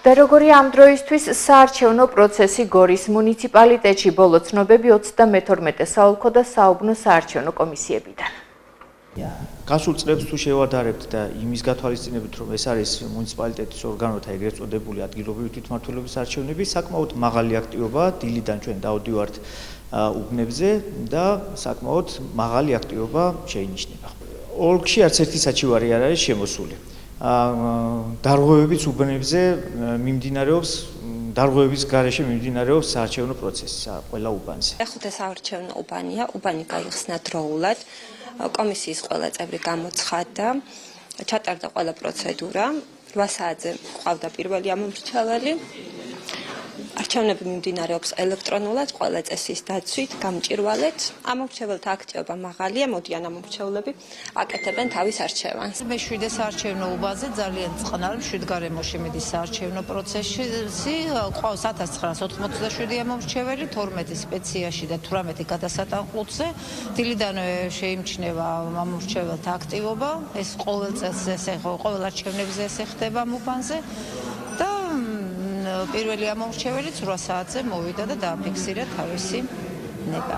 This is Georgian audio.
და როგორია ამ დროისთვის საარჩევნო პროცესი გორის მუნიციპალიტეტში ბოლო ცნობები 32 საოლქო და საუბნო საარჩევნო კომისიებიდან. გასულ წლებს თუ შევადარებთ და იმის გათვალისწინებით, რომ ეს არის მუნიციპალიტეტის ორგანოთა ეგრეთ წოდებული ადგილობრივი თვითმმართველობის არჩევნები, საკმაოდ მაღალი აქტივობაა, დილიდან ჩვენ დავდივართ უბნებზე და საკმაოდ მაღალი აქტივობა შეინიშნება. ოლქში არც ერთი საჩივარი არ არის შემოსული. დარღვევების უბნებზე მიმდინარეობს დარღვევების გარეშე მიმდინარეობს საარჩევნო პროცესი ყველა უბანზე. ხუთე საარჩევნო უბანია, უბანი გაიხსნა დროულად. კომისიის ყველა წევრი გამოცხადდა, ჩატარდა ყველა პროცედურა. 8 საათზე ყავდა პირველი ამომრჩეველი. არჩევნები მიმდინარეობს ელექტრონულად, ყველა წესის დაცვით, გამჭირვალეთ. ამომრჩეველთა აქტივობა მაღალია, მოდიან ამომრჩევლები, აკეთებენ თავის არჩევანს. მე-7 საარჩევნო უბანზე ძალიან წყნარი მშვიდგარემოში მიდის საარჩევნო პროცესი. ყავს 1987 ამომრჩეველი, 12 სპეციაში და 18 გადასატანყლუცზე. დილიდანვე შეიმჩნევა ამომრჩეველთა აქტივობა. ეს ყოველ წელს ყოველ არჩევნებზე ესე ხდება ამ უბანზე. და პირველი ამომრჩეველი 8 საათზე მოვიდა და დააფიქსირა თავისი ნება.